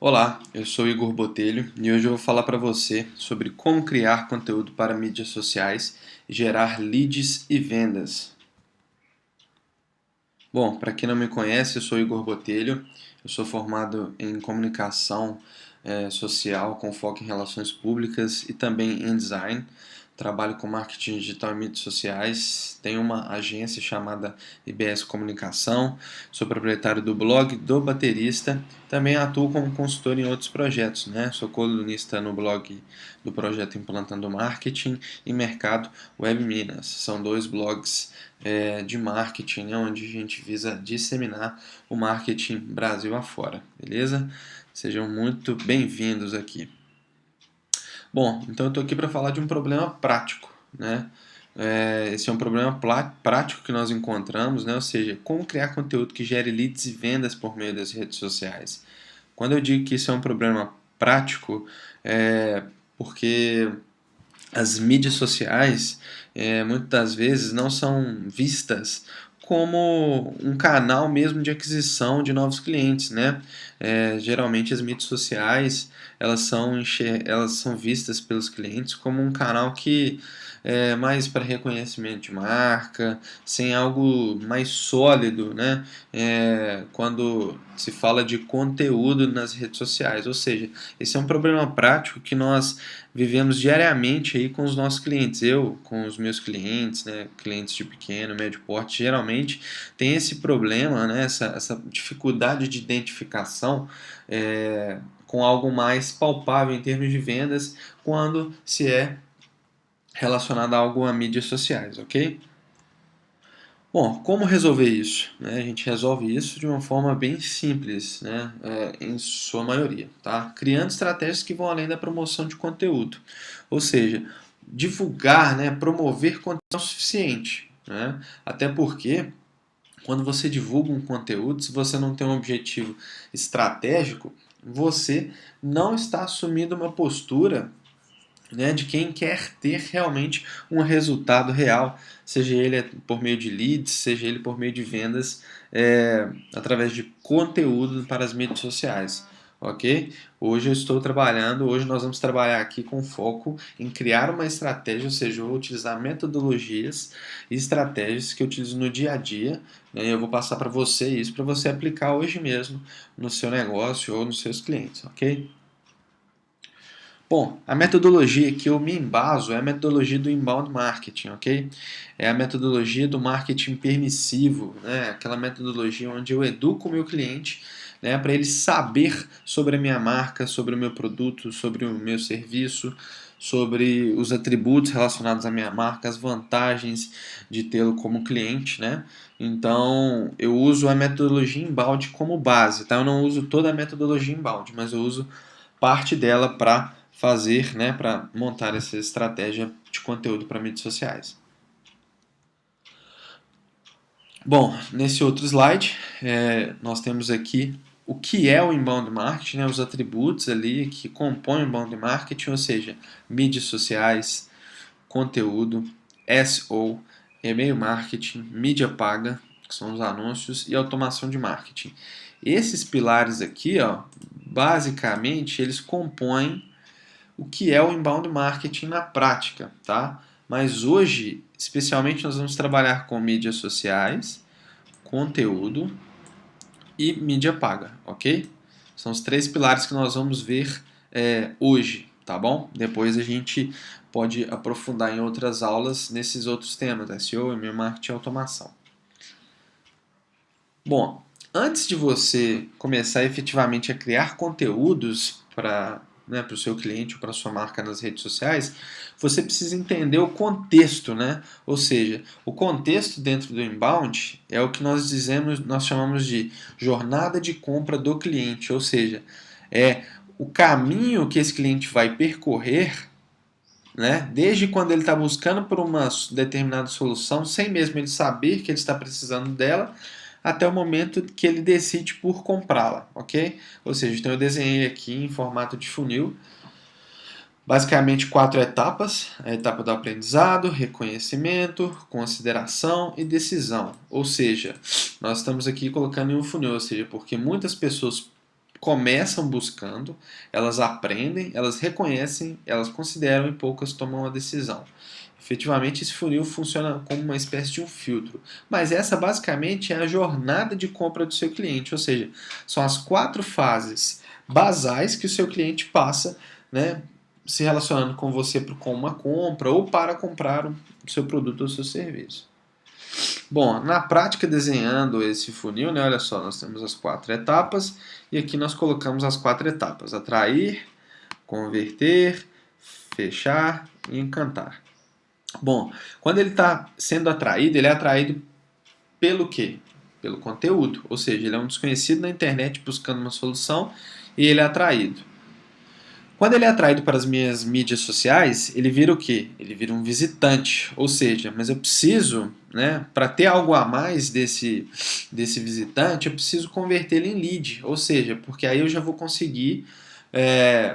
Olá, eu sou Igor Botelho e hoje eu vou falar para você sobre como criar conteúdo para mídias sociais e gerar leads e vendas. Bom, para quem não me conhece, eu sou Igor Botelho, eu sou formado em comunicação social com foco em relações públicas e também em design. Trabalho com marketing digital e mídias sociais, tenho uma agência chamada IBS Comunicação, sou proprietário do blog do Baterista, também atuo como consultor em outros projetos, né? Sou colunista no blog do projeto Implantando Marketing e Mercado Web Minas. São dois blogs de marketing, né, onde a gente visa disseminar o marketing Brasil afora, beleza? Sejam muito bem-vindos aqui. Bom, então eu estou aqui para falar de um problema prático, né? Esse é um problema prático que nós encontramos, né? Ou seja, como criar conteúdo que gere leads e vendas por meio das redes sociais. Quando eu digo que isso é um problema prático, é porque as mídias sociais muitas das vezes não são vistas como um canal mesmo de aquisição de novos clientes, né? Geralmente as mídias sociais elas são vistas pelos clientes como um canal que é mais para reconhecimento de marca, sem algo mais sólido, né? Quando se fala de conteúdo nas redes sociais, ou seja, esse é um problema prático que nós vivemos diariamente aí com os nossos clientes. Eu, com os meus clientes, né, clientes de pequeno, médio porte, geralmente tem esse problema, né, essa dificuldade de identificação com algo mais palpável em termos de vendas quando se é relacionado a algo a mídias sociais, ok? Bom, como resolver isso? A gente resolve isso de uma forma bem simples, né? Em sua maioria, tá? Criando estratégias que vão além da promoção de conteúdo. Ou seja, divulgar, né, promover conteúdo é o suficiente, né? Até porque, quando você divulga um conteúdo, se você não tem um objetivo estratégico, você não está assumindo uma postura, né, de quem quer ter realmente um resultado real, seja ele por meio de leads, seja ele por meio de vendas, através de conteúdo para as mídias sociais. Ok? Hoje nós vamos trabalhar aqui com foco em criar uma estratégia, ou seja, eu vou utilizar metodologias e estratégias que eu utilizo no dia a dia, né, e eu vou passar para você isso, para você aplicar hoje mesmo no seu negócio ou nos seus clientes, ok? Bom, a metodologia que eu me embaso é a metodologia do inbound marketing, ok? É a metodologia do marketing permissivo, né? Aquela metodologia onde eu educo o meu cliente, né, para ele saber sobre a minha marca, sobre o meu produto, sobre o meu serviço, sobre os atributos relacionados à minha marca, as vantagens de tê-lo como cliente, né? Então, eu uso a metodologia inbound como base, tá? Eu não uso toda a metodologia inbound, mas eu uso parte dela para fazer, né, para montar essa estratégia de conteúdo para mídias sociais. Bom, nesse outro slide, nós temos aqui o que é o inbound marketing, né, os atributos ali que compõem o inbound marketing, ou seja, mídias sociais, conteúdo, SEO, e-mail marketing, mídia paga, que são os anúncios, e automação de marketing. Esses pilares aqui, ó, basicamente, eles compõem o que é o inbound marketing na prática, tá? Mas hoje, especialmente, nós vamos trabalhar com mídias sociais, conteúdo e mídia paga, ok? São os três pilares que nós vamos ver hoje, tá bom? Depois a gente pode aprofundar em outras aulas nesses outros temas, SEO, e-mail marketing e automação. Bom, antes de você começar efetivamente a criar conteúdos para, né, para o seu cliente ou para a sua marca nas redes sociais, você precisa entender o contexto, né? Ou seja, o contexto dentro do inbound é o que nós chamamos de jornada de compra do cliente, ou seja, é o caminho que esse cliente vai percorrer, né, desde quando ele está buscando por uma determinada solução, sem mesmo ele saber que ele está precisando dela, até o momento que ele decide por comprá-la, ok? Ou seja, então eu desenhei aqui em formato de funil, basicamente 4 etapas: a etapa do aprendizado, reconhecimento, consideração e decisão. Ou seja, nós estamos aqui colocando em um funil, ou seja, porque muitas pessoas começam buscando, elas aprendem, elas reconhecem, elas consideram e poucas tomam a decisão. Efetivamente, esse funil funciona como uma espécie de um filtro. Mas essa basicamente é a jornada de compra do seu cliente, ou seja, são as 4 fases basais que o seu cliente passa, né, se relacionando com você com uma compra ou para comprar o seu produto ou o seu serviço. Bom, na prática, desenhando esse funil, né, olha só, nós temos as 4 etapas e aqui nós colocamos as 4 etapas: atrair, converter, fechar e encantar. Bom, quando ele está sendo atraído, ele é atraído pelo quê? Pelo conteúdo, ou seja, ele é um desconhecido na internet buscando uma solução e ele é atraído. Quando ele é atraído para as minhas mídias sociais, ele vira o quê? Ele vira um visitante, ou seja, mas eu preciso, né, para ter algo a mais desse visitante, eu preciso convertê-lo em lead, ou seja, porque aí eu já vou conseguir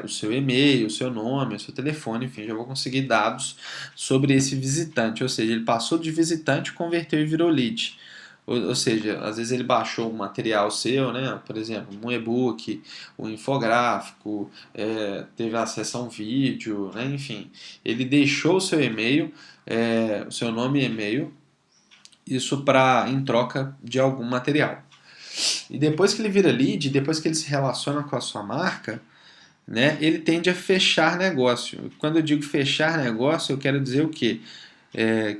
o seu e-mail, o seu nome, o seu telefone, enfim, já vou conseguir dados sobre esse visitante, ou seja, ele passou de visitante, converteu e virou lead. Ou seja, às vezes ele baixou um material seu, né? Por exemplo, um e-book, um infográfico, teve acesso a um vídeo, né? Enfim, ele deixou o seu e-mail, o seu nome e e-mail, isso em troca de algum material. E depois que ele vira lead, depois que ele se relaciona com a sua marca, né, ele tende a fechar negócio. Quando eu digo fechar negócio, eu quero dizer o quê?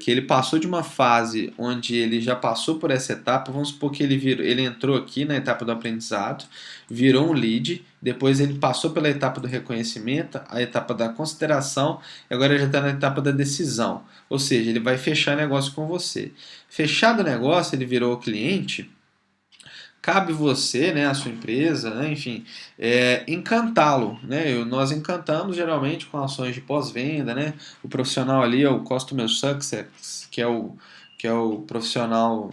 Que ele passou de uma fase onde ele já passou por essa etapa, vamos supor que ele entrou aqui na etapa do aprendizado, virou um lead, depois ele passou pela etapa do reconhecimento, a etapa da consideração, e agora ele já está na etapa da decisão. Ou seja, ele vai fechar negócio com você. Fechado o negócio, ele virou cliente, cabe você, né, a sua empresa, né, enfim, encantá-lo, né? Nós encantamos geralmente com ações de pós-venda, né? O profissional ali é o Customer Success, que é o profissional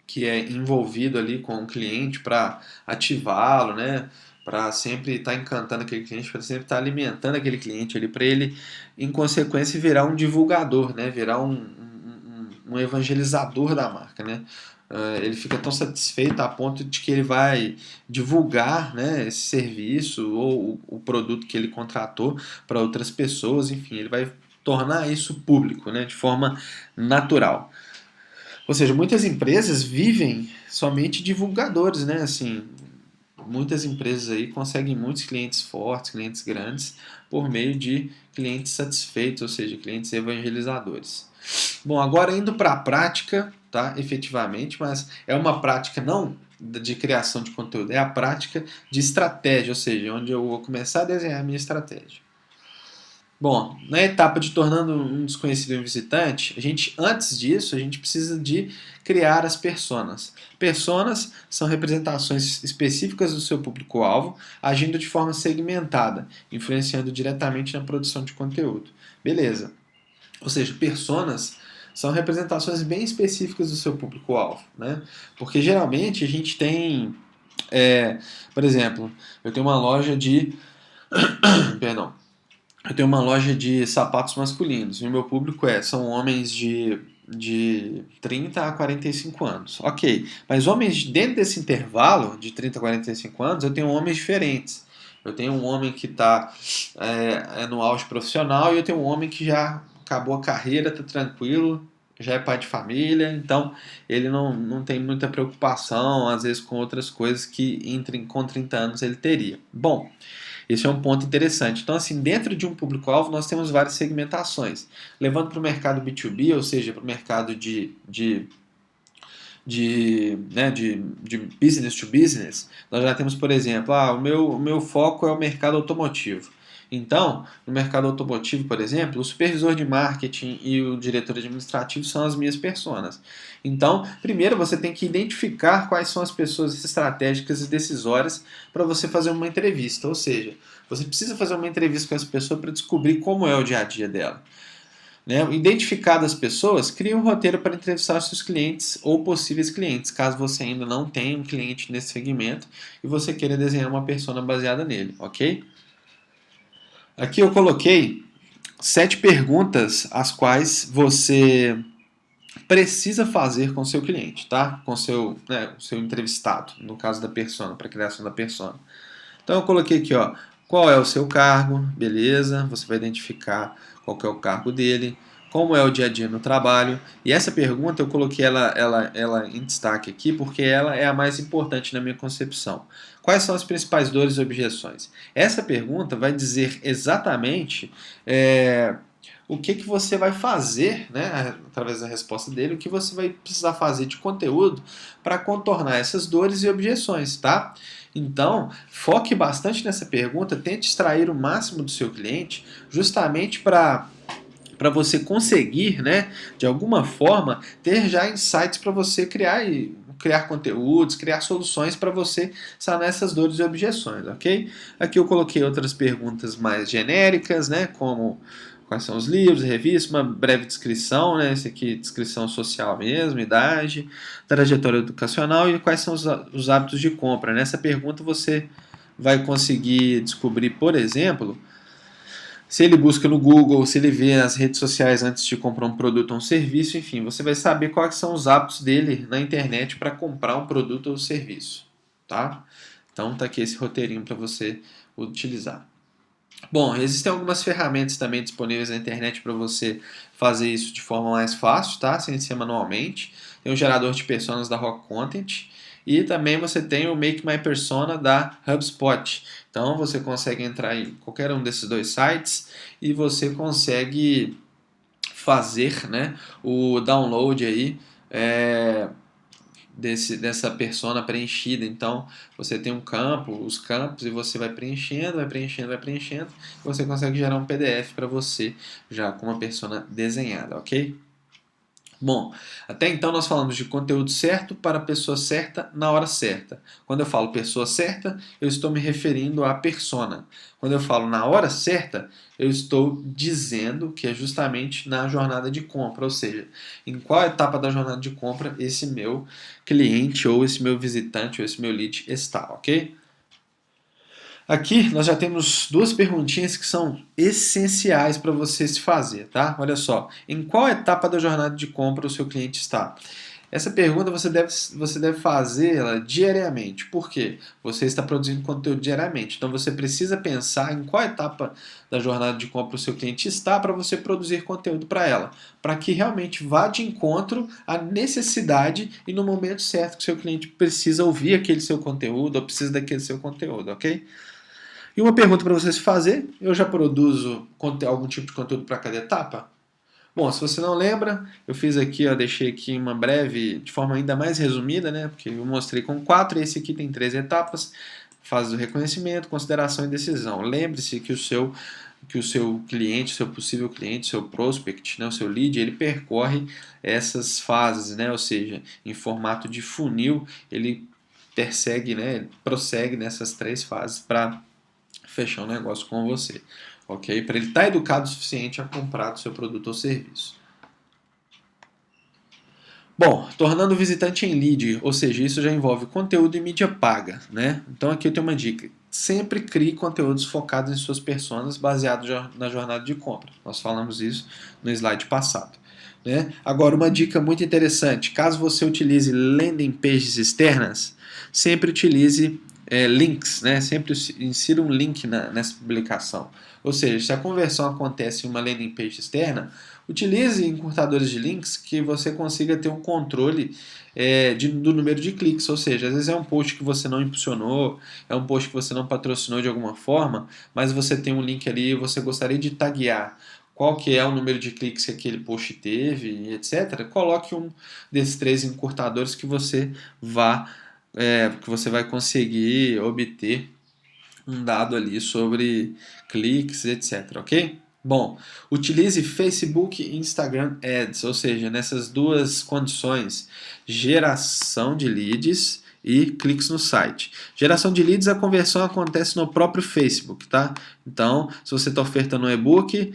que é envolvido ali com o cliente para ativá-lo, né? Para sempre estar encantando aquele cliente, para sempre estar alimentando aquele cliente ali, para ele, em consequência, virar um divulgador, né? Virar um evangelizador da marca, né? Ele fica tão satisfeito a ponto de que ele vai divulgar, né, esse serviço ou o produto que ele contratou para outras pessoas, enfim, ele vai tornar isso público, né, de forma natural. Ou seja, muitas empresas vivem somente divulgadores, né, assim, muitas empresas aí conseguem muitos clientes fortes, clientes grandes, por meio de clientes satisfeitos, ou seja, clientes evangelizadores. Bom, agora indo para a prática, tá? Efetivamente, mas é uma prática não de criação de conteúdo, é a prática de estratégia, ou seja, onde eu vou começar a desenhar a minha estratégia. Bom, na etapa de tornando um desconhecido um visitante, antes disso, a gente precisa de criar as personas. Personas são representações específicas do seu público-alvo, agindo de forma segmentada, influenciando diretamente na produção de conteúdo. Beleza. Ou seja, personas são representações bem específicas do seu público-alvo, né? Porque geralmente a gente tem, por exemplo, eu tenho uma loja de, perdão, eu tenho uma loja de sapatos masculinos e o meu público são homens de 30 a 45 anos. Ok, mas homens dentro desse intervalo de 30 a 45 anos, eu tenho homens diferentes. Eu tenho um homem que está no auge profissional e eu tenho um homem que já acabou a carreira, está tranquilo, já é pai de família, então ele não tem muita preocupação, às vezes, com outras coisas que com 30 anos ele teria. Bom, esse é um ponto interessante. Então, assim, dentro de um público-alvo, nós temos várias segmentações. Levando para o mercado B2B, ou seja, para o mercado de business to business, nós já temos, por exemplo, o meu foco é o mercado automotivo. Então, no mercado automotivo, por exemplo, o supervisor de marketing e o diretor administrativo são as minhas personas. Então, primeiro você tem que identificar quais são as pessoas estratégicas e decisórias para você fazer uma entrevista. Ou seja, você precisa fazer uma entrevista com essa pessoa para descobrir como é o dia a dia dela. Né? Identificadas as pessoas, crie um roteiro para entrevistar seus clientes ou possíveis clientes, caso você ainda não tenha um cliente nesse segmento e você queira desenhar uma persona baseada nele, ok? Aqui eu coloquei 7 perguntas as quais você precisa fazer com o seu cliente, tá? Com o seu entrevistado, no caso da persona, para a criação da persona. Então eu coloquei aqui, ó, qual é o seu cargo, beleza? Você vai identificar qual que é o cargo dele, como é o dia a dia no trabalho. E essa pergunta eu coloquei ela em destaque aqui porque ela é a mais importante na minha concepção. Quais são as principais dores e objeções? Essa pergunta vai dizer exatamente o que você vai fazer, né, através da resposta dele, o que você vai precisar fazer de conteúdo para contornar essas dores e objeções, tá? Então, foque bastante nessa pergunta, tente extrair o máximo do seu cliente, justamente para você conseguir, né, de alguma forma, ter já insights para você criar conteúdos, criar soluções para você sanar essas dores e objeções, ok? Aqui eu coloquei outras perguntas mais genéricas, né, como quais são os livros, revistas, uma breve descrição, né, esse aqui descrição social mesmo, idade, trajetória educacional e quais são os hábitos de compra. Nessa pergunta você vai conseguir descobrir, por exemplo, se ele busca no Google, se ele vê as redes sociais antes de comprar um produto ou um serviço, enfim, você vai saber quais são os hábitos dele na internet para comprar um produto ou serviço, tá? Então tá aqui esse roteirinho para você utilizar. Bom, existem algumas ferramentas também disponíveis na internet para você fazer isso de forma mais fácil, tá? Sem ser manualmente. Tem o gerador de personas da Rock Content e também você tem o Make My Persona da HubSpot. Então você consegue entrar em qualquer um desses dois sites e você consegue fazer, né, o download aí dessa persona preenchida. Então você tem um campo, os campos, e você vai preenchendo, vai preenchendo, vai preenchendo, e você consegue gerar um PDF para você já com uma persona desenhada, ok? Bom, até então nós falamos de conteúdo certo para a pessoa certa na hora certa. Quando eu falo pessoa certa, eu estou me referindo à persona. Quando eu falo na hora certa, eu estou dizendo que é justamente na jornada de compra, ou seja, em qual etapa da jornada de compra esse meu cliente, ou esse meu visitante, ou esse meu lead está, ok? Aqui nós já temos duas perguntinhas que são essenciais para você se fazer, tá? Olha só, em qual etapa da jornada de compra o seu cliente está? Essa pergunta você deve fazê-la diariamente. Por quê? Você está produzindo conteúdo diariamente. Então você precisa pensar em qual etapa da jornada de compra o seu cliente está para você produzir conteúdo para ela. Para que realmente vá de encontro à necessidade e no momento certo que o seu cliente precisa ouvir aquele seu conteúdo ou precisa daquele seu conteúdo, ok? E uma pergunta para você se fazer: eu já produzo algum tipo de conteúdo para cada etapa? Bom, se você não lembra, eu fiz aqui, ó, deixei aqui uma breve, de forma ainda mais resumida, né? Porque eu mostrei com 4, e esse aqui tem 3 etapas: fase do reconhecimento, consideração e decisão. Lembre-se que o seu cliente, seu possível cliente, seu prospect, né, o seu lead, ele percorre essas fases, né? Ou seja, em formato de funil, ele persegue, né? Ele prossegue nessas 3 fases para fechar um negócio com você, ok? Para ele estar educado o suficiente a comprar o seu produto ou serviço. Bom, tornando o visitante em lead, ou seja, isso já envolve conteúdo e mídia paga, né? Então aqui eu tenho uma dica. Sempre crie conteúdos focados em suas personas baseados na jornada de compra. Nós falamos isso no slide passado. Né? Agora, uma dica muito interessante. Caso você utilize landing pages externas, sempre utilize links, né? Sempre insira um link nessa publicação. Ou seja, se a conversão acontece em uma landing page externa, utilize encurtadores de links que você consiga ter um controle do número de cliques. Ou seja, às vezes é um post que você não impulsionou, é um post que você não patrocinou de alguma forma, mas você tem um link ali e você gostaria de taguear qual que é o número de cliques que aquele post teve, etc. Coloque um desses 3 encurtadores que você vai conseguir obter um dado ali sobre cliques, etc, ok? Bom, utilize Facebook e Instagram Ads, ou seja, nessas duas condições, geração de leads e cliques no site. Geração de leads, a conversão acontece no próprio Facebook, tá? Então, se você está ofertando um e-book,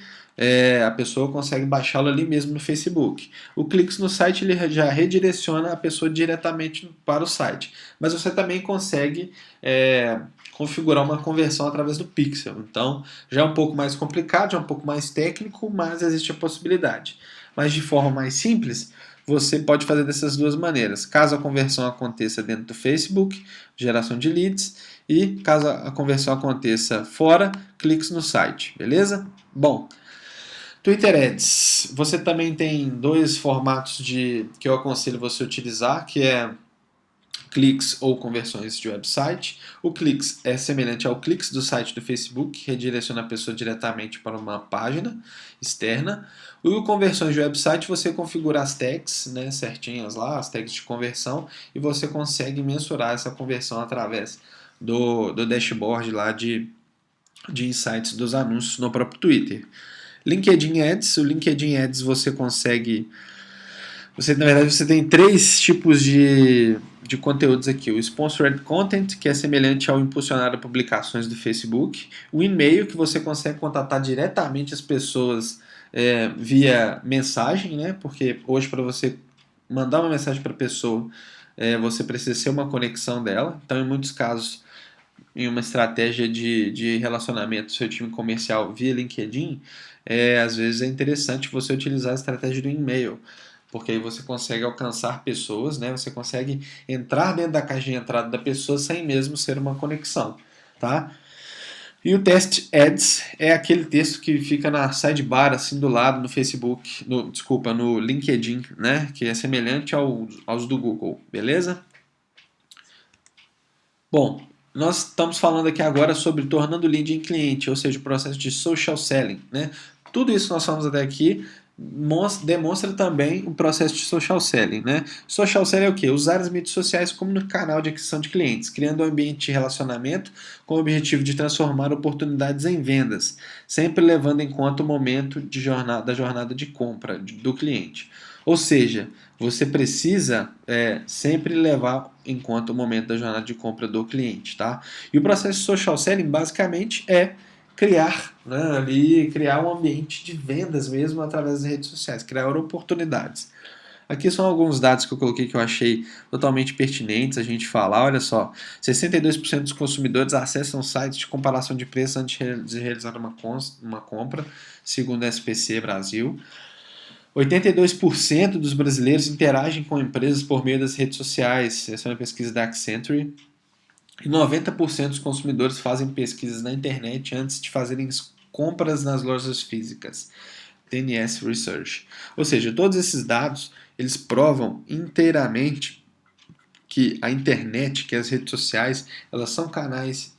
a pessoa consegue baixá-lo ali mesmo no Facebook. O cliques no site ele já redireciona a pessoa diretamente para o site. Mas você também consegue configurar uma conversão através do pixel. Então, já é um pouco mais complicado, já é um pouco mais técnico, mas existe a possibilidade. Mas de forma mais simples, você pode fazer dessas duas maneiras. Caso a conversão aconteça dentro do Facebook, geração de leads, e caso a conversão aconteça fora, cliques no site, beleza? Bom, Twitter Ads. Você também tem dois formatos que eu aconselho você utilizar, que é cliques ou conversões de website. O cliques é semelhante ao cliques do site do Facebook, que redireciona a pessoa diretamente para uma página externa. O conversões de website, você configura as tags, né, certinhas lá, as tags de conversão, e você consegue mensurar essa conversão através do dashboard lá de insights dos anúncios no próprio Twitter. LinkedIn Ads, o LinkedIn Ads você consegue... na verdade, você tem três tipos de conteúdos aqui. O Sponsored Content, que é semelhante ao impulsionar publicações do Facebook. O e-mail, que você consegue contatar diretamente as pessoas via mensagem, né? Porque hoje, para você mandar uma mensagem para a pessoa, você precisa ser uma conexão dela. Então, em muitos casos, em uma estratégia de relacionamento do seu time comercial via LinkedIn, às vezes é interessante você utilizar a estratégia do e-mail, porque aí você consegue alcançar pessoas, né? Você consegue entrar dentro da caixa de entrada da pessoa sem mesmo ser uma conexão, tá? E o Test Ads é aquele texto que fica na sidebar, assim do lado, no Facebook, no LinkedIn, né? Que é semelhante aos do Google, beleza? Bom, nós estamos falando aqui agora sobre tornando o lead em cliente, ou seja, o processo de social selling, né? Tudo isso que nós falamos até aqui demonstra também o processo de social selling, né? Social selling é o quê? Usar as mídias sociais como no canal de aquisição de clientes, criando um ambiente de relacionamento com o objetivo de transformar oportunidades em vendas, sempre levando em conta o momento da jornada de compra do cliente. Ou seja, você precisa sempre levar em conta o momento da jornada de compra do cliente, tá? E o processo de social selling basicamente é criar, né, criar um ambiente de vendas mesmo através das redes sociais, criar oportunidades. Aqui são alguns dados que eu coloquei que eu achei totalmente pertinentes a gente falar. Olha só, 62% dos consumidores acessam sites de comparação de preços antes de realizar uma compra, segundo a SPC Brasil. 82% dos brasileiros interagem com empresas por meio das redes sociais. Essa é uma pesquisa da Accenture. E 90% dos consumidores fazem pesquisas na internet antes de fazerem compras nas lojas físicas. TNS Research. Ou seja, todos esses dados eles provam inteiramente que a internet, que as redes sociais, elas são canais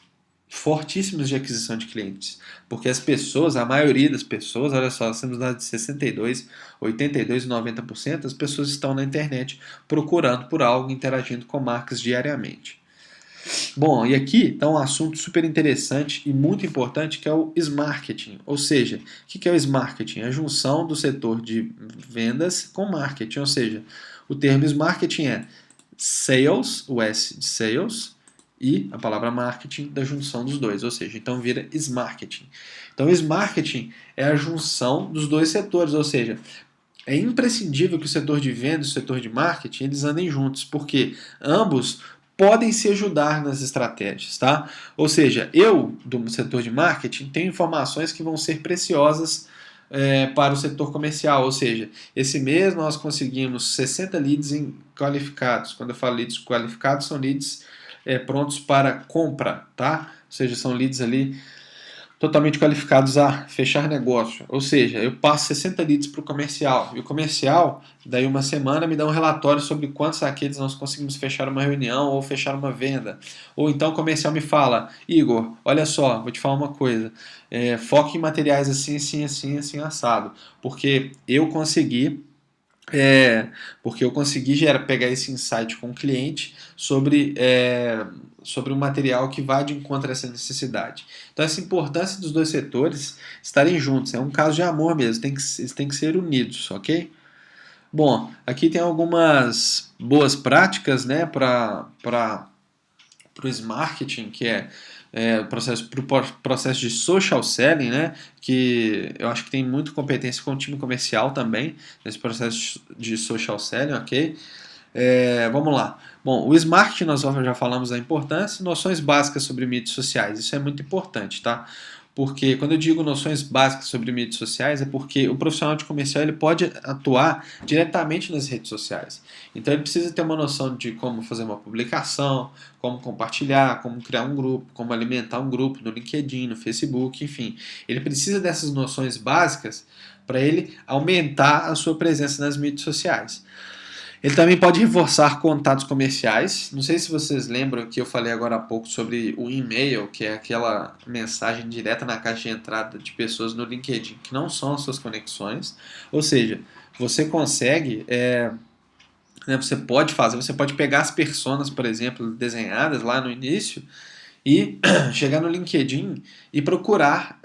fortíssimos de aquisição de clientes, porque as pessoas, a maioria das pessoas, olha só, nós temos dados de 62, 82 e 90%, as pessoas estão na internet procurando por algo, interagindo com marcas diariamente. Bom, e aqui está um assunto super interessante e muito importante que é o Smarketing. Ou seja, o que é o Smarketing? É a junção do setor de vendas com marketing. Ou seja, o termo Smarketing é sales, o S de sales, e a palavra marketing da junção dos dois. Ou seja, então vira Smarketing. Então, Smarketing é a junção dos dois setores. Ou seja, é imprescindível que o setor de vendas e o setor de marketing eles andem juntos, porque ambos podem se ajudar nas estratégias, tá? Ou seja, eu, do setor de marketing, tenho informações que vão ser preciosas para o setor comercial, ou seja, esse mês nós conseguimos 60 leads qualificados. Quando eu falo leads qualificados, são leads prontos para compra, tá? Ou seja, são leads ali totalmente qualificados a fechar negócio. Ou seja, eu passo 60 leads para o comercial. E o comercial, daí uma semana, me dá um relatório sobre quantos daqueles nós conseguimos fechar uma reunião ou fechar uma venda. Ou então o comercial me fala, Igor, olha só, vou te falar uma coisa. Foque em materiais assim, assim, assim, assim, assado. Porque eu consegui pegar esse insight com o cliente sobre um material que vai de encontro a essa necessidade. Então, essa importância dos dois setores estarem juntos. É um caso de amor mesmo, eles têm que ser unidos, ok? Bom, aqui tem algumas boas práticas, né, para o Smarketing, que é processo de social selling, né, que eu acho que tem muita competência com o time comercial também, nesse processo de social selling, ok? Vamos lá. Bom, o Smarketing nós já falamos da importância, noções básicas sobre mídias sociais, isso é muito importante, tá? porque quando eu digo noções básicas sobre mídias sociais, é porque o profissional de comercial ele pode atuar diretamente nas redes sociais. Então ele precisa ter uma noção de como fazer uma publicação, como compartilhar, como criar um grupo, como alimentar um grupo no LinkedIn, no Facebook, enfim. Ele precisa dessas noções básicas para ele aumentar a sua presença nas mídias sociais. Ele também pode reforçar contatos comerciais. Não sei se vocês lembram que eu falei agora há pouco sobre o e-mail, que é aquela mensagem direta na caixa de entrada de pessoas no LinkedIn, que não são as suas conexões. Ou seja, você consegue, né, você pode pegar as personas, por exemplo, desenhadas lá no início e chegar no LinkedIn e procurar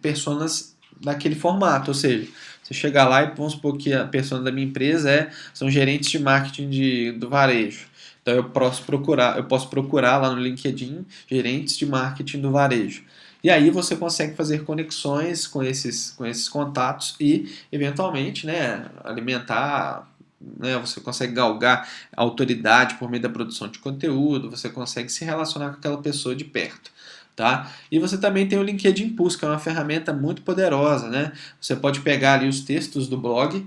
personas daquele formato, ou seja, você chegar lá e vamos supor que a pessoa da minha empresa são gerentes de marketing do varejo. Então eu posso procurar lá no LinkedIn gerentes de marketing do varejo. E aí você consegue fazer conexões com esses contatos e, eventualmente, né, alimentar, né, você consegue galgar a autoridade por meio da produção de conteúdo, você consegue se relacionar com aquela pessoa de perto. Tá? E você também tem o LinkedIn Pulse, que é uma ferramenta muito poderosa, né? Você pode pegar ali os textos do blog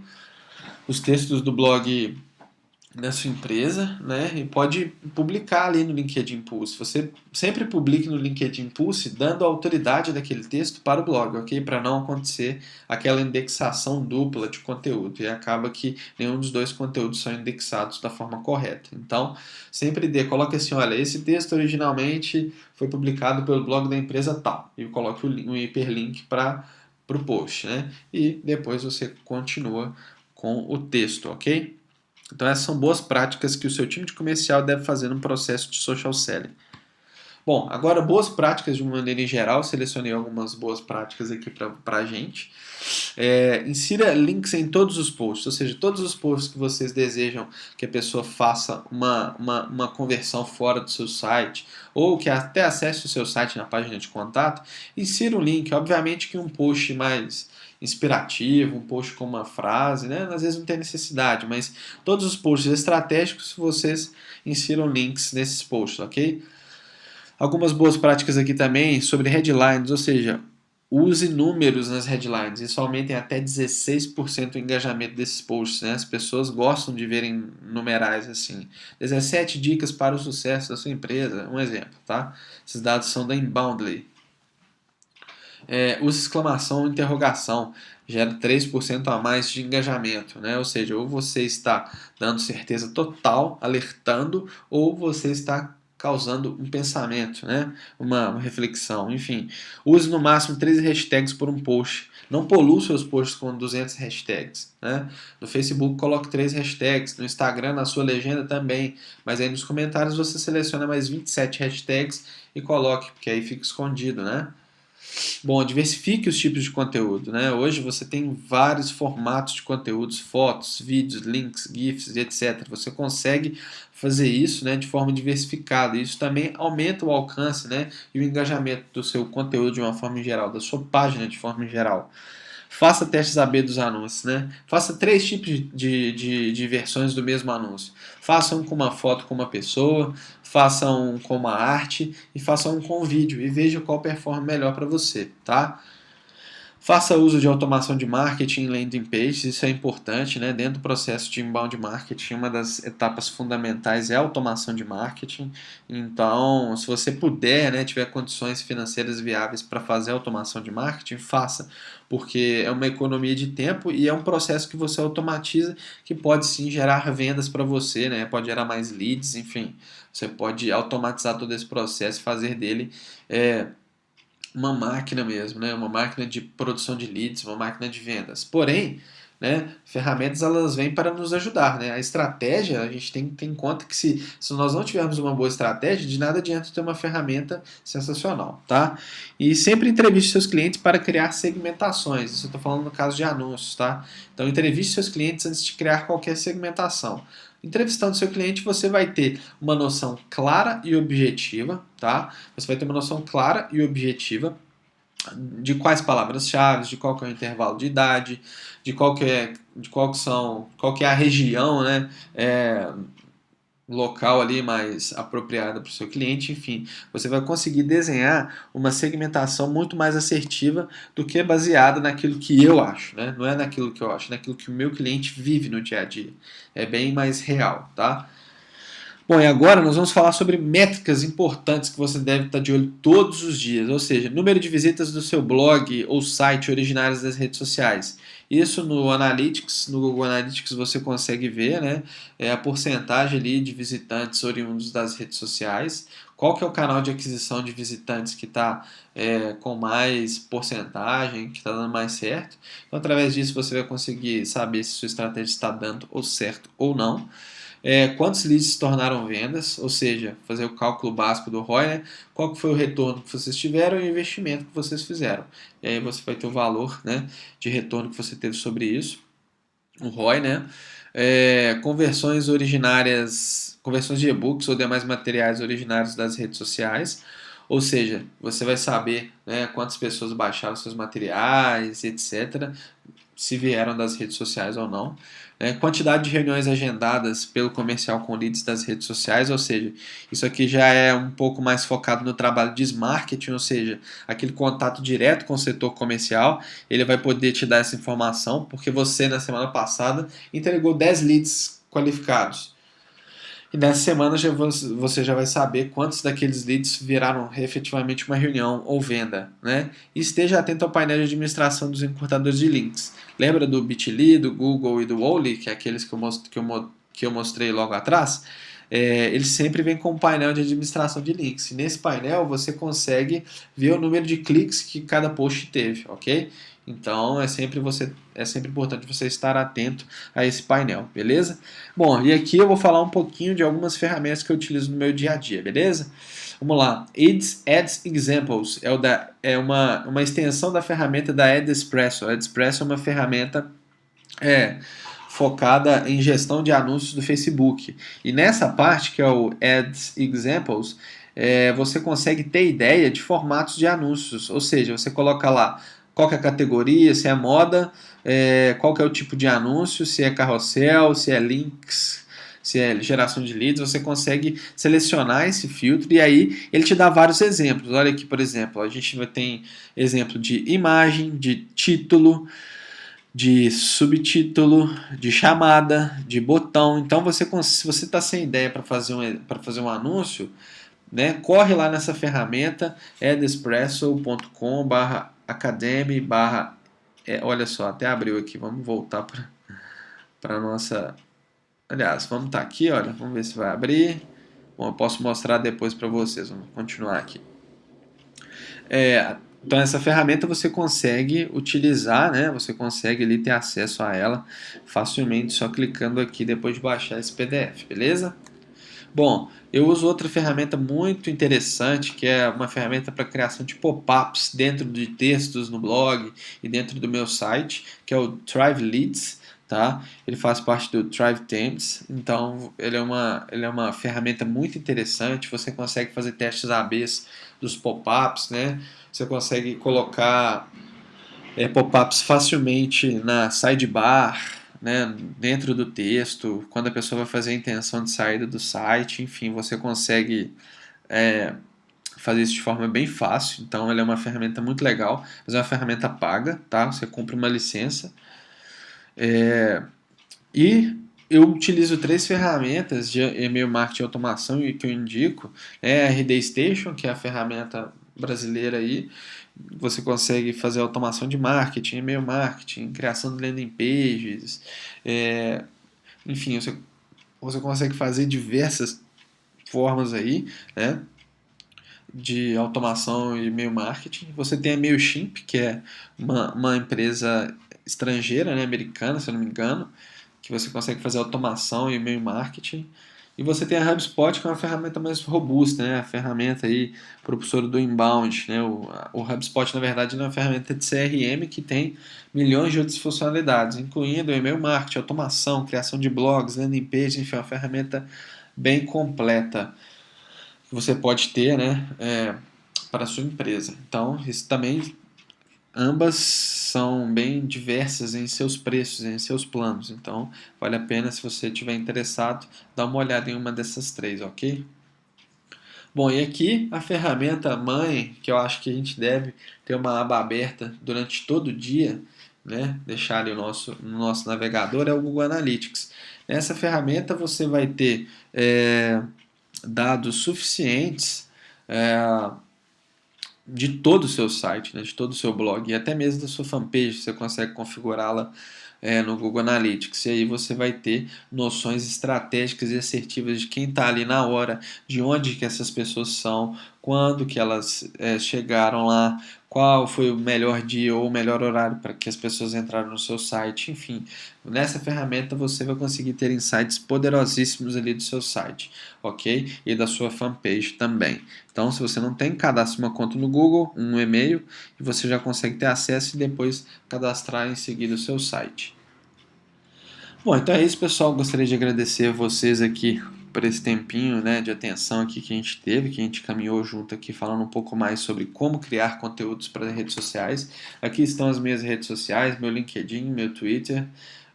da sua empresa, né? E pode publicar ali no LinkedIn Pulse. Você sempre publique no LinkedIn Pulse dando a autoridade daquele texto para o blog, ok? Para não acontecer aquela indexação dupla de conteúdo e acaba que nenhum dos dois conteúdos são indexados da forma correta. Então, sempre coloque assim, olha, esse texto originalmente foi publicado pelo blog da empresa tal e coloque um hiperlink para o post, né? E depois você continua com o texto, ok? Então essas são boas práticas que o seu time de comercial deve fazer no processo de social selling. Bom, agora boas práticas de uma maneira em geral, selecionei algumas boas práticas aqui para a gente. Insira links em todos os posts, ou seja, todos os posts que vocês desejam que a pessoa faça uma conversão fora do seu site, ou que até acesse o seu site na página de contato, insira um link, obviamente que um post mais inspirativo, um post com uma frase, né? Às vezes não tem necessidade, mas todos os posts estratégicos vocês insiram links nesses posts, ok? Algumas boas práticas aqui também sobre headlines, ou seja, use números nas headlines. Isso aumenta em até 16% o engajamento desses posts. Né? As pessoas gostam de verem numerais assim. 17 dicas para o sucesso da sua empresa, um exemplo. Tá? Esses dados são da Inboundly. Use exclamação ou interrogação. Gera 3% a mais de engajamento. Né? Ou seja, ou você está dando certeza total, alertando, ou você está causando um pensamento, né? uma reflexão, enfim. Use no máximo 13 hashtags por um post. Não polua seus posts com 200 hashtags. Né? No Facebook coloque 3 hashtags, no Instagram na sua legenda também, mas aí nos comentários você seleciona mais 27 hashtags e coloque, porque aí fica escondido, né? Bom, diversifique os tipos de conteúdo, né? Hoje você tem vários formatos de conteúdos, fotos, vídeos, links, GIFs, etc. Você consegue fazer isso, né, de forma diversificada. Isso também aumenta o alcance, né, e o engajamento do seu conteúdo de uma forma em geral, da sua página de forma em geral. Faça testes AB dos anúncios, né? Faça 3 tipos de versões do mesmo anúncio. Faça um com uma foto com uma pessoa, faça um com uma arte e faça um com vídeo e veja qual performa melhor para você, tá? Faça uso de automação de marketing em landing pages, isso é importante, né? Dentro do processo de inbound marketing, uma das etapas fundamentais é a automação de marketing. Então, se você puder, né, tiver condições financeiras viáveis para fazer a automação de marketing, faça, porque é uma economia de tempo e é um processo que você automatiza que pode sim gerar vendas para você, né? Pode gerar mais leads, enfim. Você pode automatizar todo esse processo e fazer dele uma máquina mesmo, né? Uma máquina de produção de leads, uma máquina de vendas. Porém, né, ferramentas elas vêm para nos ajudar. Né? A estratégia, a gente tem que ter em conta que se nós não tivermos uma boa estratégia, de nada adianta ter uma ferramenta sensacional. Tá? E sempre entreviste seus clientes para criar segmentações. Isso eu estou falando no caso de anúncios. Tá? Então, entreviste seus clientes antes de criar qualquer segmentação. Entrevistando seu cliente, você vai ter uma noção clara e objetiva, tá? Você vai ter uma noção clara e objetiva de quais palavras-chave, de qual que é o intervalo de idade, qual que é a região, né, local ali mais apropriada para o seu cliente, enfim, você vai conseguir desenhar uma segmentação muito mais assertiva do que baseada naquilo que eu acho, né? Não é naquilo que eu acho, é naquilo que o meu cliente vive no dia a dia. É bem mais real, tá? Bom, e agora nós vamos falar sobre métricas importantes que você deve estar de olho todos os dias, ou seja, número de visitas do seu blog ou site originários das redes sociais. Isso no Analytics, no Google Analytics você consegue ver, né, a porcentagem ali de visitantes oriundos das redes sociais, qual que é o canal de aquisição de visitantes que está com mais porcentagem, que está dando mais certo. Então, através disso você vai conseguir saber se sua estratégia está dando ou certo ou não. Quantos leads se tornaram vendas, ou seja, fazer o cálculo básico do ROI, né? Qual que foi o retorno que vocês tiveram e o investimento que vocês fizeram. E aí você vai ter o valor, né, de retorno que você teve sobre isso, o ROI, né? Conversões originárias, conversões de e-books ou demais materiais originários das redes sociais, ou seja, você vai saber, né, quantas pessoas baixaram seus materiais, etc., se vieram das redes sociais ou não. Quantidade de reuniões agendadas pelo comercial com leads das redes sociais, ou seja, isso aqui já é um pouco mais focado no trabalho de marketing, ou seja, aquele contato direto com o setor comercial, ele vai poder te dar essa informação, porque você na semana passada entregou 10 leads qualificados. E nessa semana você já vai saber quantos daqueles leads viraram efetivamente uma reunião ou venda, né? E esteja atento ao painel de administração dos encurtadores de links. Lembra do Bitly, do Google e do Wally, que é aqueles que eu mostrei logo atrás? Eles sempre vêm com um painel de administração de links. E nesse painel você consegue ver o número de cliques que cada post teve, ok? Então é sempre importante você estar atento a esse painel, beleza? Bom, e aqui eu vou falar um pouquinho de algumas ferramentas que eu utilizo no meu dia a dia, beleza? Vamos lá. Ads Examples é uma extensão da ferramenta da AdEspresso. A AdEspresso é uma ferramenta focada em gestão de anúncios do Facebook. E nessa parte, que é o Ads Examples, você consegue ter ideia de formatos de anúncios. Ou seja, você coloca lá qual que é a categoria, se é moda, qual que é o tipo de anúncio, se é carrossel, se é links, se é geração de leads, você consegue selecionar esse filtro e aí ele te dá vários exemplos. Olha aqui, por exemplo, a gente tem exemplo de imagem, de título, de subtítulo, de chamada, de botão. Então, se você está sem ideia para fazer um anúncio, né, corre lá nessa ferramenta adespresso.com/academy/. Olha só, até abriu aqui. Vamos voltar para a nossa. Aliás, vamos estar aqui, olha, vamos ver se vai abrir. Bom, eu posso mostrar depois para vocês. Vamos continuar aqui. Então essa ferramenta você consegue utilizar, né? Você consegue ali ter acesso a ela facilmente só clicando aqui depois de baixar esse PDF, beleza? Bom, eu uso outra ferramenta muito interessante, que é uma ferramenta para criação de pop-ups dentro de textos no blog e dentro do meu site, que é o Thrive Leads, tá? Ele faz parte do Thrive Themes, então ele é uma ferramenta muito interessante, você consegue fazer testes A/Bs dos pop-ups, né? Você consegue colocar pop-ups facilmente na sidebar, né, dentro do texto, quando a pessoa vai fazer a intenção de saída do site, enfim, você consegue fazer isso de forma bem fácil. Então, ela é uma ferramenta muito legal, mas é uma ferramenta paga, tá? Você compra uma licença. E eu utilizo 3 ferramentas de e-mail marketing e automação que eu indico. A RD Station, que é a ferramenta brasileira aí. Você consegue fazer automação de marketing, e-mail marketing, criação de landing pages. Enfim, você consegue fazer diversas formas aí, né, de automação e e-mail marketing. Você tem a MailChimp, que é uma empresa estrangeira, né, americana, se eu não me engano, que você consegue fazer automação e e-mail marketing. E você tem a HubSpot, que é uma ferramenta mais robusta, né? A ferramenta aí propulsora do inbound, né? O HubSpot, na verdade, é uma ferramenta de CRM que tem milhões de outras funcionalidades, incluindo e-mail marketing, automação, criação de blogs, landing page, enfim, é uma ferramenta bem completa que você pode ter, né? Para a sua empresa. Então, isso também ambas são bem diversas em seus preços, em seus planos, então vale a pena, se você estiver interessado, dar uma olhada em uma dessas três, ok? Bom, e aqui a ferramenta mãe, que eu acho que a gente deve ter uma aba aberta durante todo o dia, né? Deixar ali no nosso navegador, é o Google Analytics. Nessa ferramenta você vai ter dados suficientes de todo o seu site, né, de todo o seu blog e até mesmo da sua fanpage, você consegue configurá-la no Google Analytics, e aí você vai ter noções estratégicas e assertivas de quem está ali na hora, de onde que essas pessoas são, quando que elas chegaram lá, qual foi o melhor dia ou o melhor horário para que as pessoas entraram no seu site, enfim. Nessa ferramenta você vai conseguir ter insights poderosíssimos ali do seu site, ok? E da sua fanpage também. Então, se você não tem, cadastre uma conta no Google, um e-mail, e você já consegue ter acesso e depois cadastrar em seguida o seu site. Bom, então é isso, pessoal. Gostaria de agradecer a vocês aqui por esse tempinho, né, de atenção aqui que a gente teve, que a gente caminhou junto aqui falando um pouco mais sobre como criar conteúdos para redes sociais. Aqui estão as minhas redes sociais, meu LinkedIn, meu Twitter,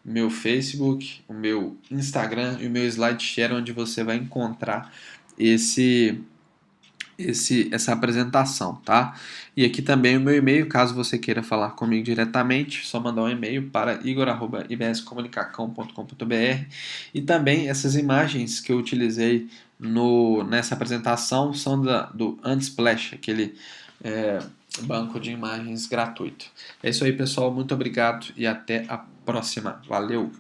meu Facebook, o meu Instagram e o meu SlideShare, onde você vai encontrar essa apresentação, tá? E aqui também o meu e-mail, caso você queira falar comigo diretamente, só mandar um e-mail para igor@ibscomunicação.com.br. E também essas imagens que eu utilizei nessa apresentação são do Unsplash, aquele banco de imagens gratuito. É isso aí, pessoal. Muito obrigado e até a próxima. Valeu!